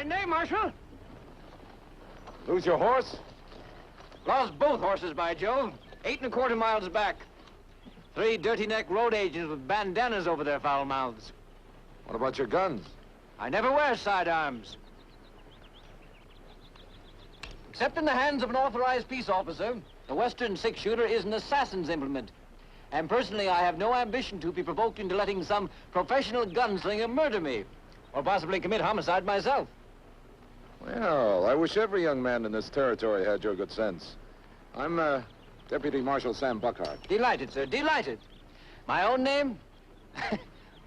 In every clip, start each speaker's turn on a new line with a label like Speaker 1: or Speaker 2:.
Speaker 1: Fine day, Marshal.
Speaker 2: Lose your horse?
Speaker 1: Lost both horses, by Jove. 8¼ miles back. 3 dirty-neck road agents with bandanas over their foul mouths.
Speaker 2: What about your guns?
Speaker 1: I never wear sidearms. Except in the hands of an authorized peace officer, the Western six-shooter is an assassin's implement. And personally, I have no ambition to be provoked into letting some professional gunslinger murder me, or possibly commit homicide myself.
Speaker 2: Well, I wish every young man in this territory had your good sense. I'm, Deputy Marshal Sam Buckhart.
Speaker 1: Delighted, sir, delighted. My own name?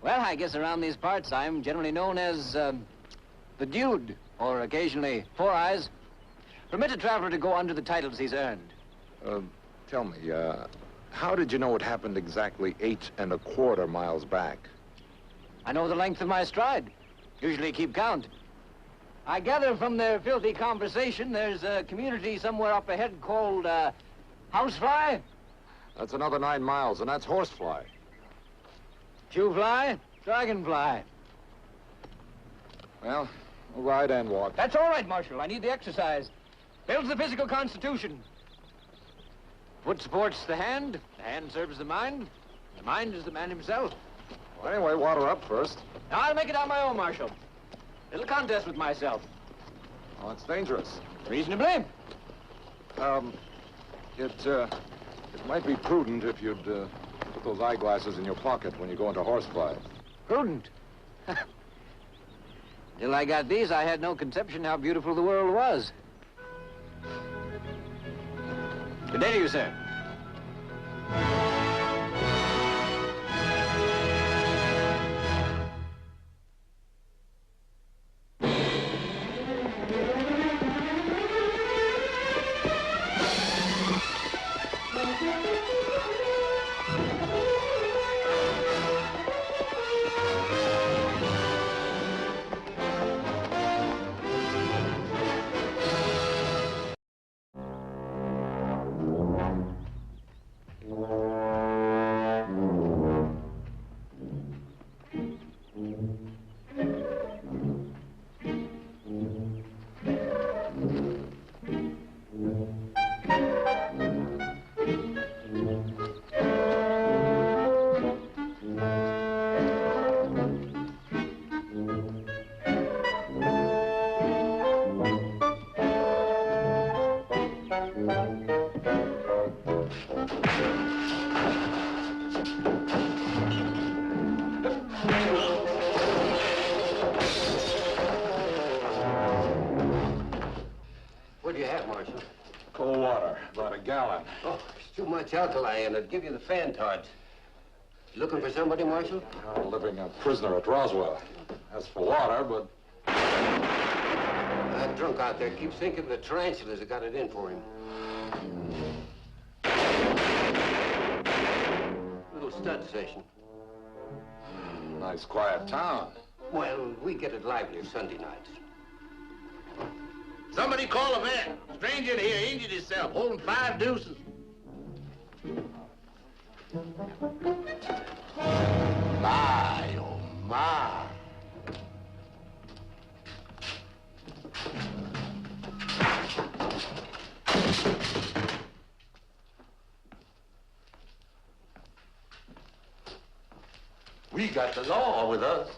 Speaker 1: Well, I guess around these parts I'm generally known as, the Dude, or occasionally Four Eyes. Permit a traveler to go under the titles he's earned.
Speaker 2: Tell me, how did you know it happened exactly 8¼ miles back?
Speaker 1: I know the length of my stride. Usually keep count. I gather from their filthy conversation there's a community somewhere up ahead called, Housefly?
Speaker 2: That's another 9 miles, and that's Horsefly.
Speaker 1: Jewfly? Dragonfly.
Speaker 2: Well, we'll ride and walk.
Speaker 1: That's all right, Marshal. I need the exercise. Builds the physical constitution. Foot supports the hand serves the mind is the man himself.
Speaker 2: Well, anyway, water up first.
Speaker 1: Now, I'll make it on my own, Marshal. Little contest with myself.
Speaker 2: Oh, it's dangerous.
Speaker 1: Reasonably.
Speaker 2: It might be prudent if you'd, put those eyeglasses in your pocket when you go into Horsefly.
Speaker 1: Prudent? Till I got these, I had no conception how beautiful the world was. Good day to you, sir.
Speaker 3: What do you have, Marshal?
Speaker 2: Cold water, about a gallon.
Speaker 3: Oh, it's too much alkali, and it'd give you the fantards. You looking for somebody, Marshal?
Speaker 2: Living a prisoner at Roswell. As for water, but...
Speaker 3: That drunk out there keeps thinking the tarantulas have got it in for him. Little stud session.
Speaker 2: Nice quiet town.
Speaker 3: Well, we get it livelier Sunday nights.
Speaker 4: Somebody call a vet. Stranger in here injured himself, holding 5 deuces. My, oh my. We got the law with us.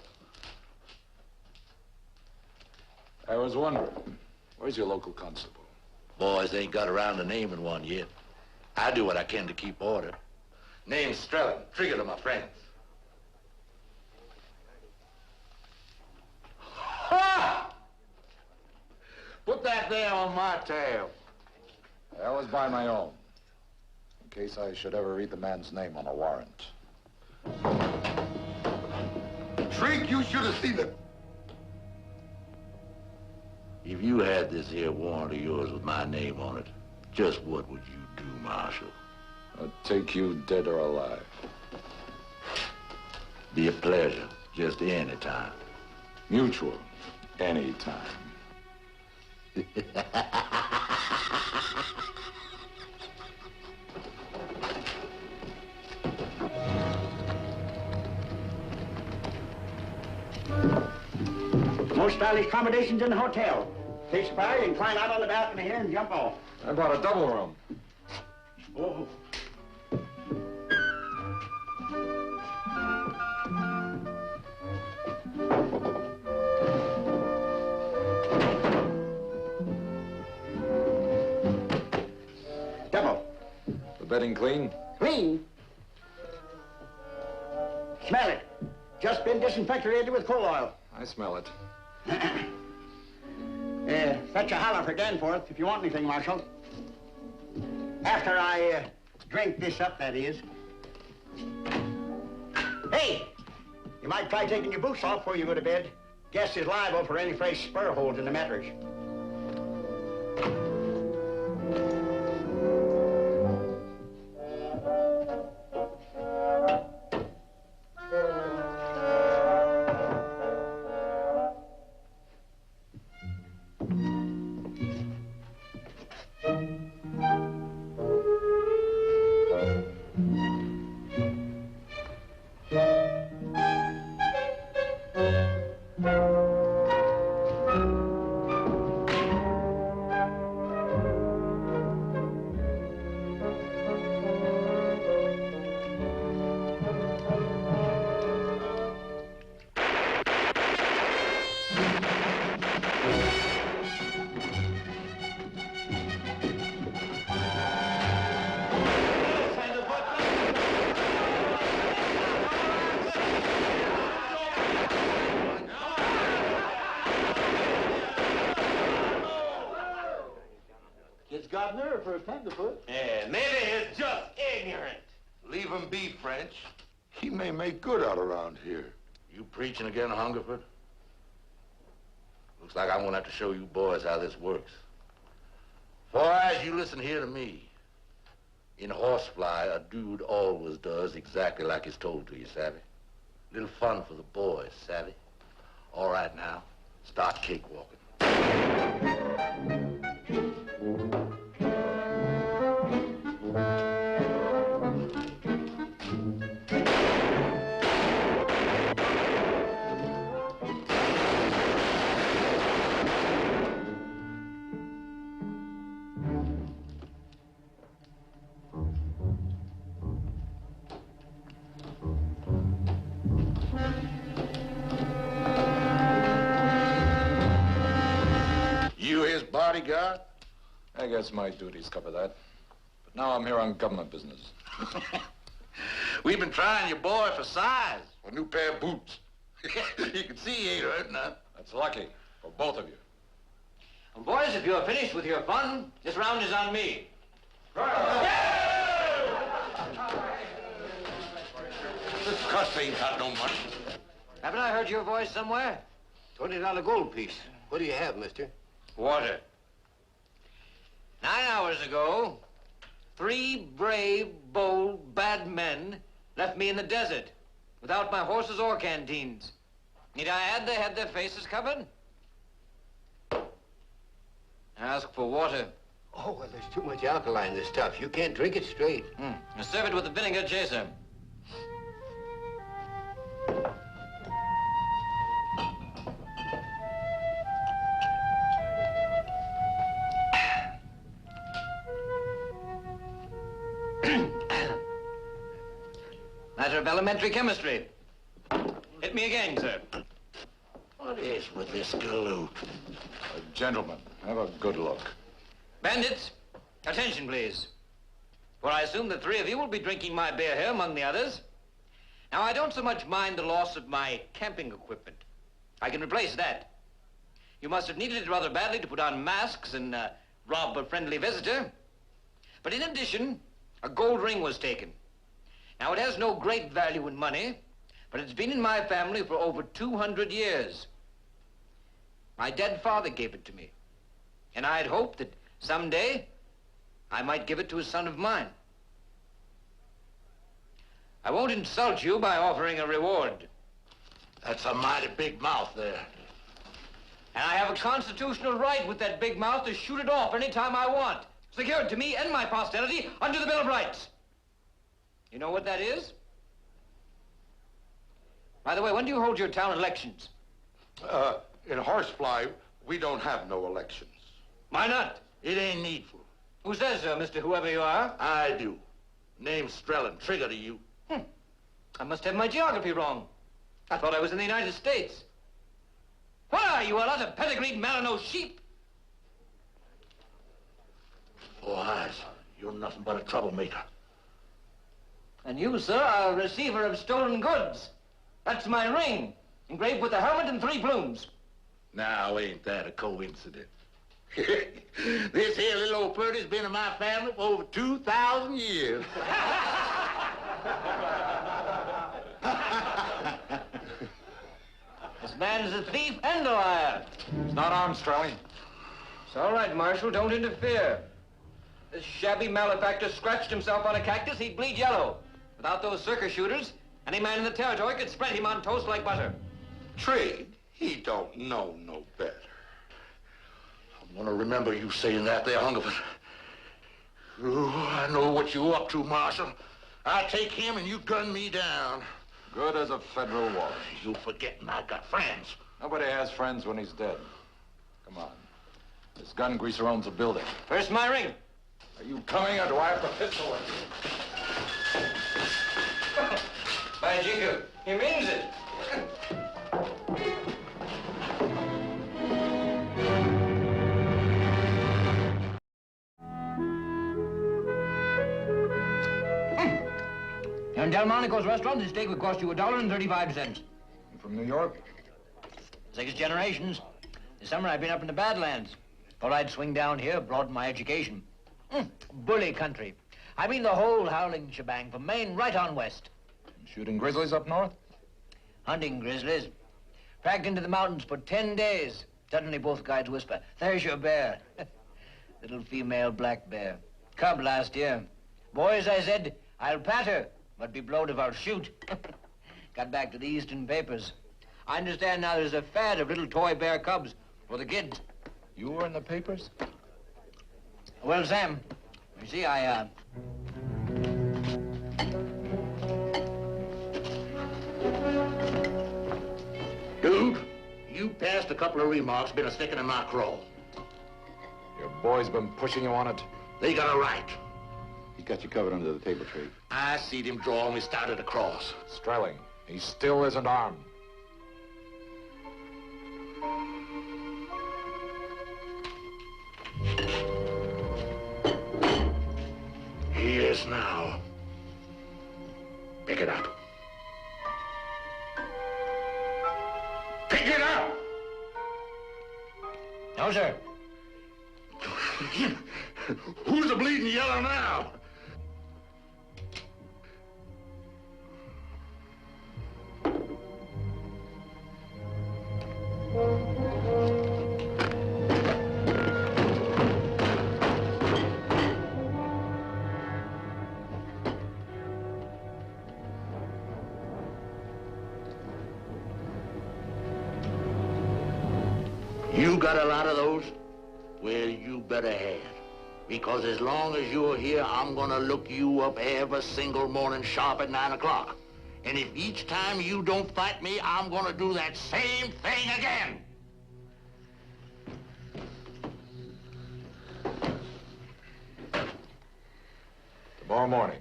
Speaker 2: I was wondering, where's your local constable?
Speaker 4: Boys ain't got around to naming one yet. I do what I can to keep order. Name's Strelin, trigger to my friends. Ha! Put that there on my tail.
Speaker 2: I was by my own, in case I should ever read the man's name on a warrant.
Speaker 4: Shrink, you should have seen it. If you had this here warrant of yours with my name on it, just what would you do, Marshal?
Speaker 2: I'd take you dead or alive.
Speaker 4: Be a pleasure, just any time.
Speaker 2: Mutual, any time.
Speaker 5: Most stylish accommodations in the hotel. Case fire, you can climb out on the balcony here and jump off.
Speaker 2: I bought a double room.
Speaker 5: Oh. Double.
Speaker 2: The bedding clean?
Speaker 5: Clean. Smell it. Just been disinfected with coal oil.
Speaker 2: I smell it.
Speaker 5: Fetch a holler for Danforth if you want anything, Marshal. After I drink this up, that is. Hey! You might try taking your boots off before you go to bed. Guest is liable for any fresh spur holes in the mattress.
Speaker 6: Got nerve for a tenderfoot.
Speaker 3: Yeah, maybe he's just ignorant.
Speaker 4: Leave him be, French. He may make good out around here. You preaching again, Hungerford? Looks like I'm gonna have to show you boys how this works. For as you listen here to me, in horsefly, a dude always does exactly like he's told to, you savvy? Little fun for the boys, savvy? All right now, start cakewalking. Bodyguard?
Speaker 2: I guess my duties cover that. But now I'm here on government business.
Speaker 4: We've been trying your boy for size, for a new pair of boots. You can see he ain't hurt none.
Speaker 2: That's lucky for both of you.
Speaker 1: And boys, if you're finished with your fun, this round is on me.
Speaker 4: This cuss ain't got no money.
Speaker 1: Haven't I heard your voice somewhere?
Speaker 3: $20 gold piece. What do you have, mister?
Speaker 1: Water. 9 hours ago, 3 brave, bold, bad men left me in the desert without my horses or canteens. Need I add they had their faces covered? Ask for water.
Speaker 3: Oh, well, there's too much alkali in this stuff. You can't drink it straight.
Speaker 1: Now serve it with a vinegar chaser. Matter of elementary chemistry. Hit me again, sir.
Speaker 4: What is with this galoot?
Speaker 2: Gentlemen, have a good look.
Speaker 1: Bandits, attention, please. For I assume the 3 of you will be drinking my beer here among the others. Now, I don't so much mind the loss of my camping equipment. I can replace that. You must have needed it rather badly to put on masks and rob a friendly visitor. But in addition, a gold ring was taken. Now, it has no great value in money, but it's been in my family for over 200 years. My dead father gave it to me, and I'd hoped that someday I might give it to a son of mine. I won't insult you by offering a reward.
Speaker 4: That's a mighty big mouth there.
Speaker 1: And I have a constitutional right with that big mouth to shoot it off any time I want, secured to me and my posterity under the Bill of Rights. You know what that is? By the way, when do you hold your town elections?
Speaker 4: In Horsefly, we don't have no elections.
Speaker 1: Why not?
Speaker 4: It ain't needful.
Speaker 1: Who says so, Mr. Whoever you are?
Speaker 4: I do. Name's Strelin. Trigger to you.
Speaker 1: I must have my geography wrong. I thought I was in the United States. What are you, a lot of pedigreed Malinois sheep?
Speaker 4: Four Eyes, you're nothing but a troublemaker.
Speaker 1: And you, sir, are a receiver of stolen goods. That's my ring, engraved with a helmet and 3 plumes.
Speaker 4: Now, ain't that a coincidence? This here little old birdie's been in my family for over 2,000 years.
Speaker 1: This man is a thief and a liar.
Speaker 2: It's not armed, Strelling.
Speaker 1: It's all right, Marshal, don't interfere. This shabby malefactor scratched himself on a cactus, he'd bleed yellow. Without those circus shooters, any man in the territory could spread him on toast like butter.
Speaker 4: Trade? He don't know no better. I'm gonna remember you saying that there, Hungerford. Oh, I know what you're up to, Marshal. I take him and you gun me down.
Speaker 2: Good as a federal warrant.
Speaker 4: You forgetting I got friends.
Speaker 2: Nobody has friends when he's dead. Come on. This gun greaser owns a building.
Speaker 1: Where's my ring?
Speaker 2: Are you coming or do I have to pistol it?
Speaker 1: By jingo, he means it. In Delmonico's restaurant, this steak would cost you $1.35.
Speaker 2: You from New York?
Speaker 1: 6 generations. This summer I've been up in the Badlands. Thought I'd swing down here, broaden my education. Bully country. I mean the whole howling shebang, from Maine right on west.
Speaker 2: Shooting grizzlies up north?
Speaker 1: Hunting grizzlies. Tracked into the mountains for 10 days. Suddenly both guides whisper, "There's your bear." Little female black bear. Cub last year. "Boys," I said, "I'll pat her, but be blowed if I'll shoot." Got back to the Eastern papers. I understand now there's a fad of little toy bear cubs for the kids.
Speaker 2: You were in the papers?
Speaker 1: Well, Sam, you see,
Speaker 4: Dude, you passed a couple of remarks, been a sticking in my craw.
Speaker 2: Your boy's been pushing you on it?
Speaker 4: They got a right.
Speaker 7: He's got you covered under the table tree.
Speaker 4: I seen him draw when we started across.
Speaker 2: Strelling, he still isn't armed.
Speaker 4: He is now. Pick it up. Pick it up!
Speaker 1: no, sir.
Speaker 4: Who's the bleeding yellow now? You got a lot of those? Well, you better have. Because as long as you're here, I'm gonna look you up every single morning sharp at 9 o'clock. And if each time you don't fight me, I'm gonna do that same thing again.
Speaker 2: Tomorrow morning,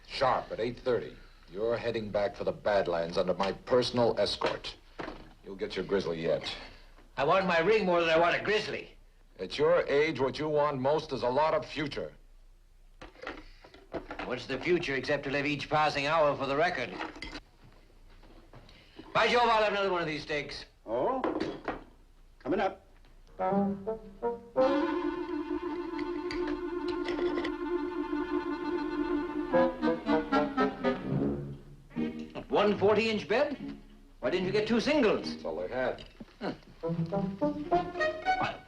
Speaker 2: sharp at 8:30, you're heading back for the Badlands under my personal escort. You'll get your grizzly yet.
Speaker 1: I want my ring more than I want a grizzly.
Speaker 2: At your age, what you want most is a lot of future.
Speaker 1: What's the future except to live each passing hour for the record? By Jove, I'll have another one of these steaks.
Speaker 5: Oh, coming up.
Speaker 1: 1 40-inch bed? Why didn't you get 2 singles?
Speaker 2: That's all they had.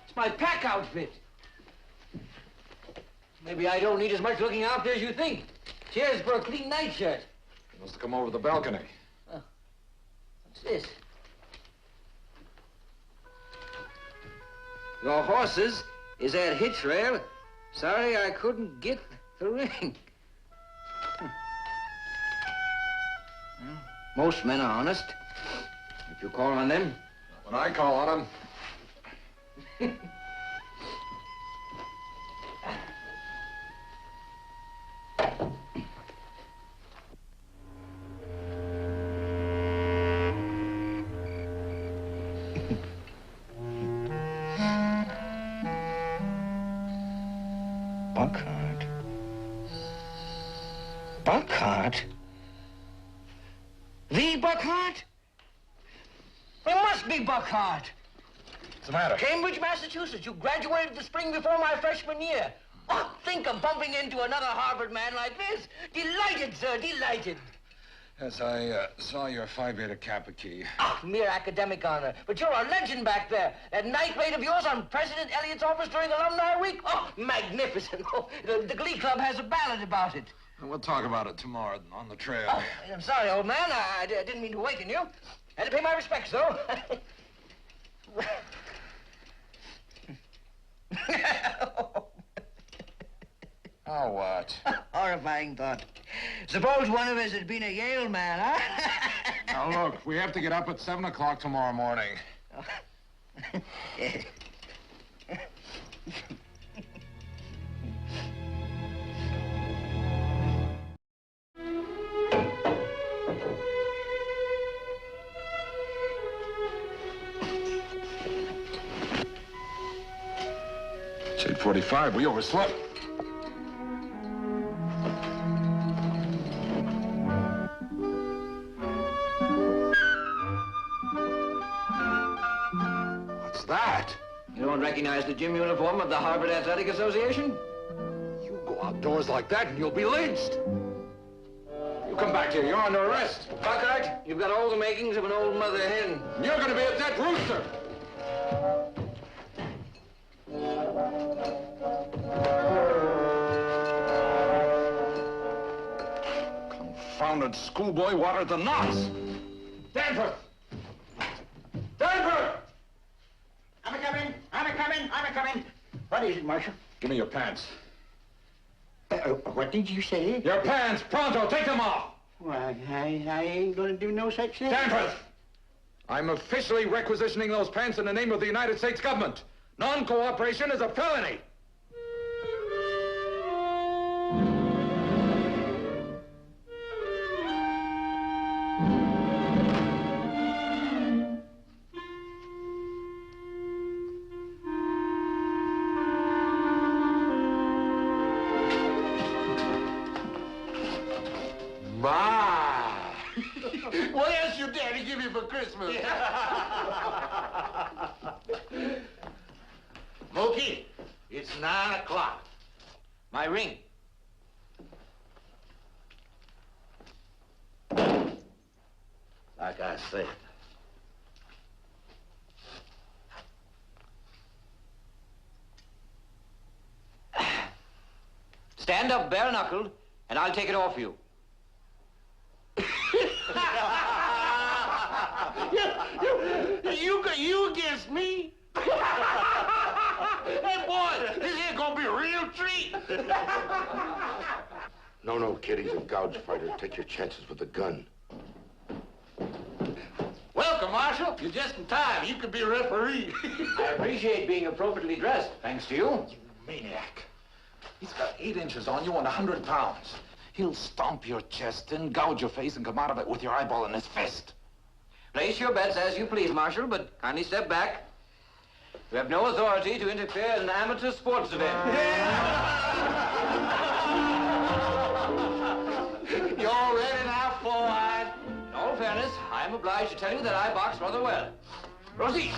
Speaker 1: It's my pack outfit. Maybe I don't need as much looking after as you think. Cheers for a clean nightshirt.
Speaker 2: You must have come over the balcony.
Speaker 1: What's this? Your horses is that hitch rail. Sorry I couldn't get the ring. Well, most men are honest, if you call on them.
Speaker 2: When I call on him.
Speaker 5: Buckhart? Buckhart? The Buckhart? It must be Buckhart.
Speaker 2: What's the matter?
Speaker 5: Cambridge, Massachusetts. You graduated the spring before my freshman year. Oh, think of bumping into another Harvard man like this. Delighted, sir, delighted.
Speaker 2: Yes, I saw your Phi Beta Kappa key.
Speaker 5: Oh, mere academic honor. But you're a legend back there. That night raid of yours on President Eliot's office during Alumni Week? Oh, magnificent. Oh, the Glee Club has a ballad about it.
Speaker 2: We'll talk about it tomorrow on the trail.
Speaker 5: Oh, I'm sorry, old man. I didn't mean to awaken you. Had to pay my respects, though.
Speaker 2: Oh, what?
Speaker 5: Horrifying thought. Suppose one of us had been a Yale man, huh?
Speaker 2: Now, look, we have to get up at 7 o'clock tomorrow morning.
Speaker 5: Yes.
Speaker 2: It's 8:45. We overslept. What's that?
Speaker 1: You don't recognize the gym uniform of the Harvard Athletic Association?
Speaker 2: You go outdoors like that and you'll be lynched. You come back here. You're under arrest.
Speaker 1: Buckhart, you've got all the makings of an old mother hen.
Speaker 2: And you're going to be a dead rooster. Confounded schoolboy watered the knots. Danforth! Danforth!
Speaker 5: I'm a-coming. I'm-a-coming. What is it, Marshal?
Speaker 2: Give me your pants.
Speaker 5: What did you say?
Speaker 2: Your pants! Pronto! Take them off!
Speaker 5: Why, I ain't gonna do no such thing.
Speaker 2: Danforth! I'm officially requisitioning those pants in the name of the United States government. Non-cooperation is a felony.
Speaker 4: My! What else your daddy give you for Christmas? Mookie, it's 9 o'clock.
Speaker 1: My ring.
Speaker 4: Like I said.
Speaker 1: Stand up bare-knuckled, and I'll take it off you.
Speaker 4: You against me? Hey, boy, this here gonna be a real treat.
Speaker 8: No, kid, he's a gouge fighter. Take your chances with the gun.
Speaker 4: Welcome, Marshal. You're just in time. You could be a referee.
Speaker 1: I appreciate being appropriately dressed, thanks to you.
Speaker 2: You maniac. He's got 8 inches on you and 100 pounds. He'll stomp your chest in, gouge your face, and come out of it with your eyeball in his fist.
Speaker 1: Place your bets as you please, Marshal, but kindly step back. You have no authority to interfere in an amateur sports event.
Speaker 4: You all ready now, four-eyed?
Speaker 1: In all fairness, I am obliged to tell you that I box rather well. Proceed.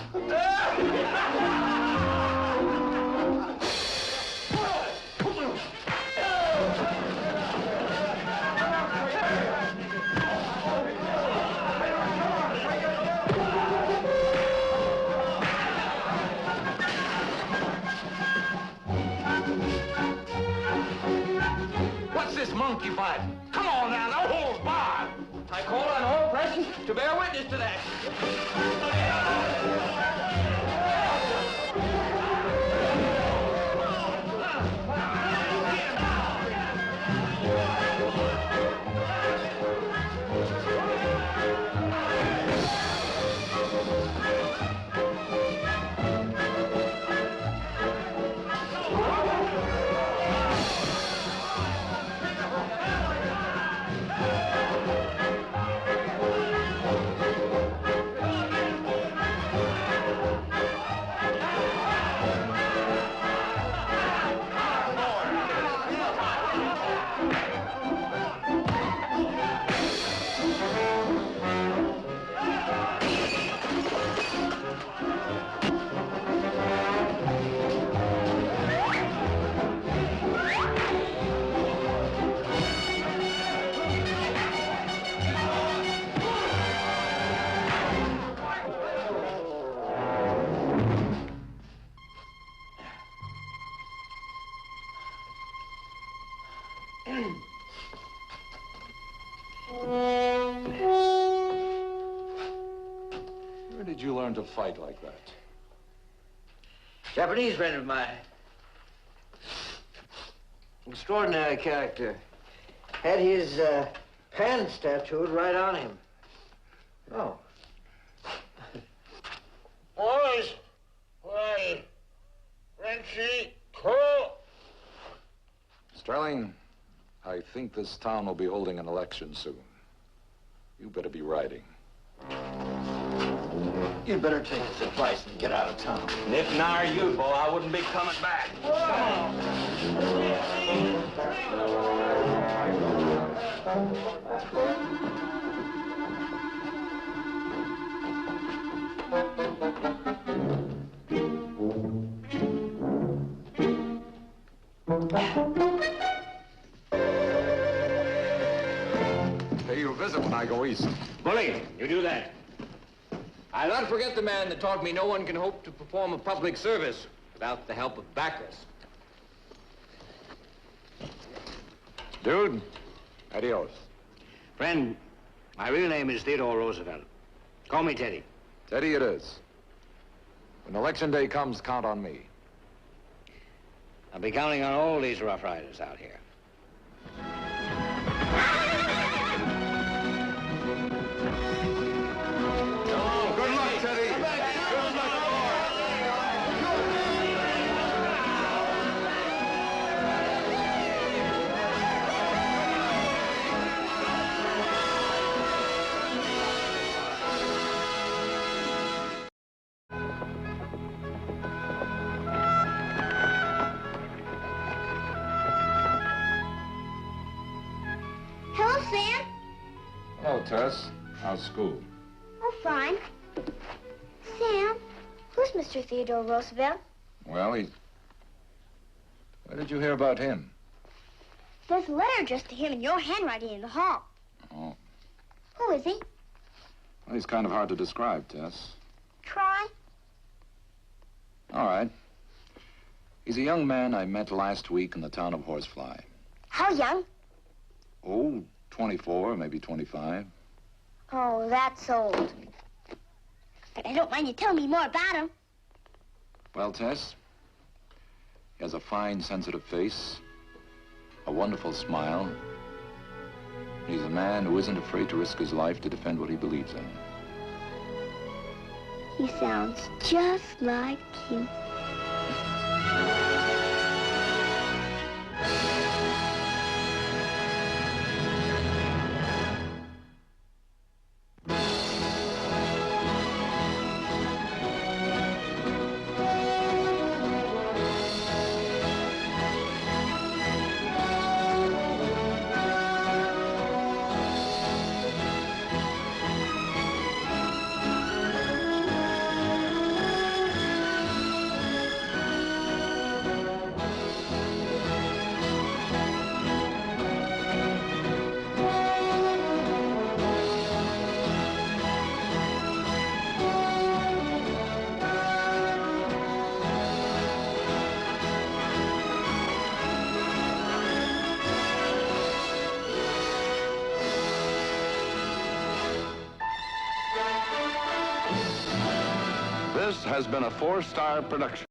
Speaker 4: What's this monkey fight? Come on now, no holds barred.
Speaker 1: I call on all present to bear witness to that.
Speaker 2: Where did you learn to fight like that?
Speaker 5: Japanese friend of mine. Extraordinary character. Had his pants tattooed right on him. Oh.
Speaker 3: Boys, why, Frenchy, Cole.
Speaker 2: Sterling, I think this town will be holding an election soon. You better be riding.
Speaker 6: You'd better take his advice and get out of town.
Speaker 3: And if nigh you, boy, I wouldn't be coming back.
Speaker 2: Pay you a visit when I go east.
Speaker 5: Bully, you do that. I'll not forget the man that taught me no one can hope to perform a public service without the help of backers.
Speaker 2: Dude, adios.
Speaker 5: Friend, my real name is Theodore Roosevelt. Call me Teddy.
Speaker 2: Teddy it is. When election day comes, count on me.
Speaker 5: I'll be counting on all these Rough Riders out here.
Speaker 2: Good luck, Teddy. Good luck.
Speaker 9: Hello, Sam.
Speaker 2: Hello, Tess. How's school?
Speaker 9: Oh, fine. Sam, who's Mr. Theodore Roosevelt?
Speaker 2: Well, Where did you hear about him?
Speaker 9: There's a letter addressed to him in your handwriting in the hall.
Speaker 2: Oh.
Speaker 9: Who is he?
Speaker 2: Well, he's kind of hard to describe, Tess.
Speaker 9: Try.
Speaker 2: All right. He's a young man I met last week in the town of Horsefly.
Speaker 9: How young?
Speaker 2: Oh, 24, maybe 25.
Speaker 9: Oh, that's old. But I don't mind you telling me more about him.
Speaker 2: Well, Tess, he has a fine, sensitive face, a wonderful smile. He's a man who isn't afraid to risk his life to defend what he believes in.
Speaker 9: He sounds just like you.
Speaker 10: This has been a 4-star production.